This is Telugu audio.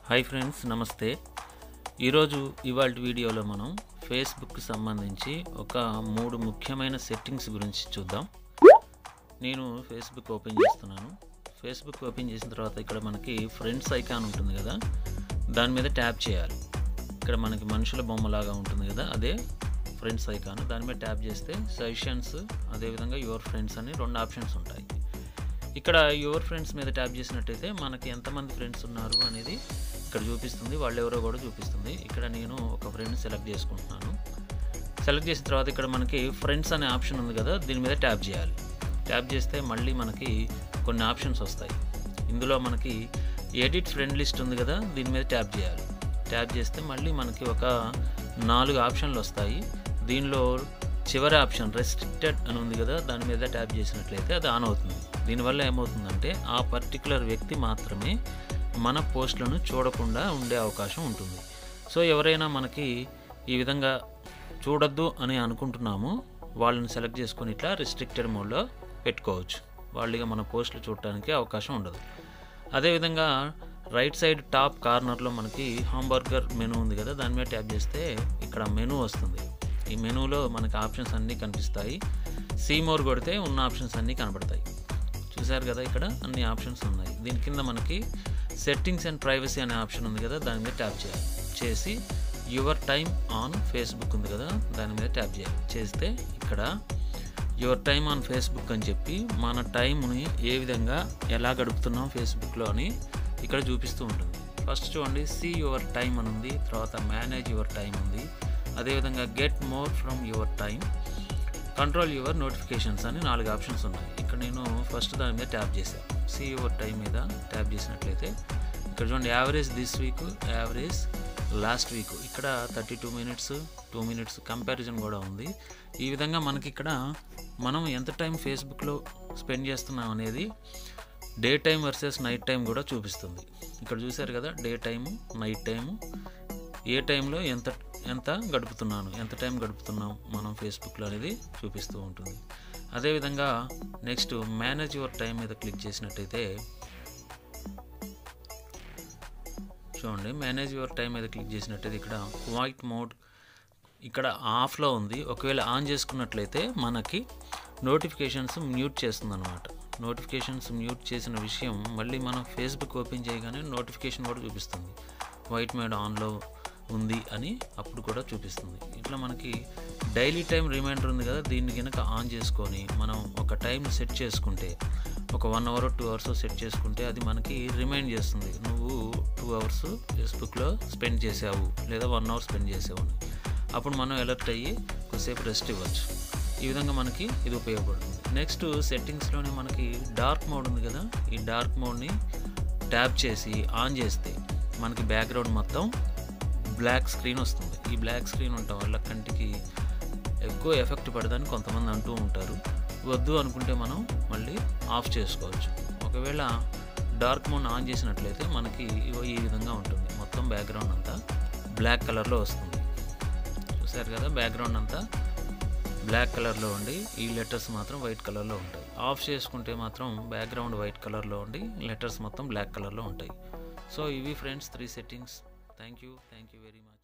హాయ్ ఫ్రెండ్స్, నమస్తే. ఇవాల్టి వీడియోలో మనం ఫేస్బుక్కి సంబంధించి ఒక 3 ముఖ్యమైన సెట్టింగ్స్ గురించి చూద్దాం. నేను ఫేస్బుక్ ఓపెన్ చేస్తున్నాను. ఫేస్బుక్ ఓపెన్ చేసిన తర్వాత ఇక్కడ మనకి ఫ్రెండ్స్ ఐకాన్ ఉంటుంది కదా, దాని మీద ట్యాప్ చేయాలి. ఇక్కడ మనకి మనుషుల బొమ్మలాగా ఉంటుంది కదా, అదే ఫ్రెండ్స్ ఐకాన్. దాని మీద ట్యాప్ చేస్తే సజెషన్స్, అదేవిధంగా యువర్ ఫ్రెండ్స్ అని 2 ఆప్షన్స్ ఉంటాయి. ఇక్కడ యువర్ ఫ్రెండ్స్ మీద ట్యాప్ చేసినట్టయితే మనకి ఎంతమంది ఫ్రెండ్స్ ఉన్నారు అనేది ఇక్కడ చూపిస్తుంది, వాళ్ళు ఎవరో కూడా చూపిస్తుంది. ఇక్కడ నేను ఒక ఫ్రెండ్ సెలెక్ట్ చేసుకుంటున్నాను. సెలెక్ట్ చేసిన తర్వాత ఇక్కడ మనకి ఫ్రెండ్స్ అనే ఆప్షన్ ఉంది కదా, దీని మీద ట్యాప్ చేయాలి. ట్యాప్ చేస్తే మళ్ళీ మనకి కొన్ని ఆప్షన్స్ వస్తాయి. ఇందులో మనకి ఎడిట్ ఫ్రెండ్ లిస్ట్ ఉంది కదా, దీని మీద ట్యాప్ చేయాలి. ట్యాప్ చేస్తే మళ్ళీ మనకి ఒక 4 ఆప్షన్లు వస్తాయి. దీనిలో చివరి ఆప్షన్ రెస్ట్రిక్టెడ్ అని ఉంది కదా, దాని మీద ట్యాప్ చేసినట్లయితే అది ఆన్ అవుతుంది. దీనివల్ల ఏమవుతుందంటే ఆ పర్టికులర్ వ్యక్తి మాత్రమే మన పోస్టులను చూడకుండా ఉండే అవకాశం ఉంటుంది. సో ఎవరైనా మనకి ఈ విధంగా చూడొద్దు అని అనుకుంటున్నామో వాళ్ళని సెలెక్ట్ చేసుకొని ఇట్లా రిస్ట్రిక్టెడ్ మోడ్లో పెట్టుకోవచ్చు. వాళ్ళుగా మన పోస్టులు చూడటానికి అవకాశం ఉండదు. అదేవిధంగా రైట్ సైడ్ టాప్ కార్నర్లో మనకి హాంబర్గర్ మెనూ ఉంది కదా, దాని మీద ట్యాప్ చేస్తే ఇక్కడ మెనూ వస్తుంది. ఈ మెనూలో మనకి ఆప్షన్స్ అన్నీ కనిపిస్తాయి. సీ మోర్ కొడితే ఉన్న ఆప్షన్స్ అన్నీ కనబడతాయి. చూసారు కదా, ఇక్కడ అన్ని ఆప్షన్స్ ఉన్నాయి. దీని కింద మనకి సెట్టింగ్స్ అండ్ ప్రైవసీ అనే ఆప్షన్ ఉంది కదా, దాని మీద ట్యాప్ చేయాలి. చేసి యువర్ టైమ్ ఆన్ ఫేస్బుక్ ఉంది కదా, దాని మీద ట్యాప్ చేయాలి. చేస్తే ఇక్కడ యువర్ టైమ్ ఆన్ ఫేస్బుక్ అని చెప్పి మన టైంని ఏ విధంగా ఎలా గడుపుతున్నాం ఫేస్బుక్లో అని ఇక్కడ చూపిస్తూ ఉంటుంది. ఫస్ట్ చూడండి, సీ యువర్ టైమ్ అని ఉంది, తర్వాత మేనేజ్ యువర్ టైమ్ ఉంది, అదేవిధంగా get more from your time, control your notifications అని 4 ఆప్షన్స్ ఉన్నాయి. ఇక్కడ నేను ఫస్ట్ దాని మీద ట్యాప్ చేశాను. సీ యువర్ టైం మీద ట్యాప్ చేసినట్లయితే ఇక్కడ చూడండి, average this week, average last week, ఇక్కడ 32 మినిట్స్ 2 మినిట్స్ కంపారిజన్ కూడా ఉంది. ఈ విధంగా మనకి ఇక్కడ మనం ఎంత టైం ఫేస్బుక్లో స్పెండ్ చేస్తున్నాం అనేది day time versus night time కూడా చూపిస్తుంది. ఇక్కడ చూశారు కదా, డే టైము, నైట్ టైము, ఏ టైంలో ఎంత గడుపుతున్నాను, ఎంత టైం గడుపుతున్నాం మనం ఫేస్బుక్లో అనేది చూపిస్తూ ఉంటుంది. అదేవిధంగా నెక్స్ట్ మేనేజ్ యువర్ టైం మీద క్లిక్ చేసినట్టయితే చూడండి, మేనేజ్ యువర్ టైం మీద క్లిక్ చేసినట్టయితే ఇక్కడ వైట్ మోడ్ ఇక్కడ ఆఫ్లో ఉంది. ఒకవేళ ఆన్ చేసుకున్నట్లయితే మనకి నోటిఫికేషన్స్ మ్యూట్ చేస్తుంది అనమాట. నోటిఫికేషన్స్ మ్యూట్ చేసిన విషయం మళ్ళీ మనం ఫేస్బుక్ ఓపెన్ చేయగానే నోటిఫికేషన్ కూడా చూపిస్తుంది. వైట్ మోడ్ ఆన్లో ఉంది అని అప్పుడు కూడా చూపిస్తుంది. ఇట్లా మనకి డైలీ టైం రిమైండర్ ఉంది కదా, దీన్ని కనుక ఆన్ చేసుకొని మనం ఒక టైం సెట్ చేసుకుంటే, ఒక 1 అవర్ 2 అవర్స్ సెట్ చేసుకుంటే అది మనకి రిమైండ్ చేస్తుంది, నువ్వు 2 అవర్స్ ఫేస్బుక్లో స్పెండ్ చేసావు లేదా 1 అవర్ స్పెండ్ చేసావు అని. అప్పుడు మనం అలర్ట్ అయ్యి కొద్దిసేపు రెస్ట్ ఇవ్వచ్చు. ఈ విధంగా మనకి ఇది ఉపయోగపడుతుంది. నెక్స్ట్ సెట్టింగ్స్లోనే మనకి డార్క్ మోడ్ ఉంది కదా, ఈ డార్క్ మోడ్ని ట్యాప్ చేసి ఆన్ చేస్తే మనకి బ్యాక్గ్రౌండ్ మొత్తం బ్లాక్ స్క్రీన్ వస్తుంది. ఈ బ్లాక్ స్క్రీన్ ఉండటం వల్ల కంటికి ఎక్కువ ఎఫెక్ట్ పడదని కొంతమంది అంటూ ఉంటారు. వద్దు అనుకుంటే మనం మళ్ళీ ఆఫ్ చేసుకోవచ్చు. ఒకవేళ డార్క్ మోడ్ ఆన్ చేసినట్లయితే మనకి ఈ విధంగా ఉంటుంది, మొత్తం బ్యాక్గ్రౌండ్ అంతా బ్లాక్ కలర్లో వస్తుంది. చూసారు కదా, బ్యాక్గ్రౌండ్ అంతా బ్లాక్ కలర్లో ఉండి ఈ లెటర్స్ మాత్రం వైట్ కలర్లో ఉంటాయి. ఆఫ్ చేసుకుంటే మాత్రం బ్యాక్గ్రౌండ్ వైట్ కలర్లో ఉండి లెటర్స్ మొత్తం బ్లాక్ కలర్లో ఉంటాయి. సో ఇవి friends 3 settings. Thank you very much.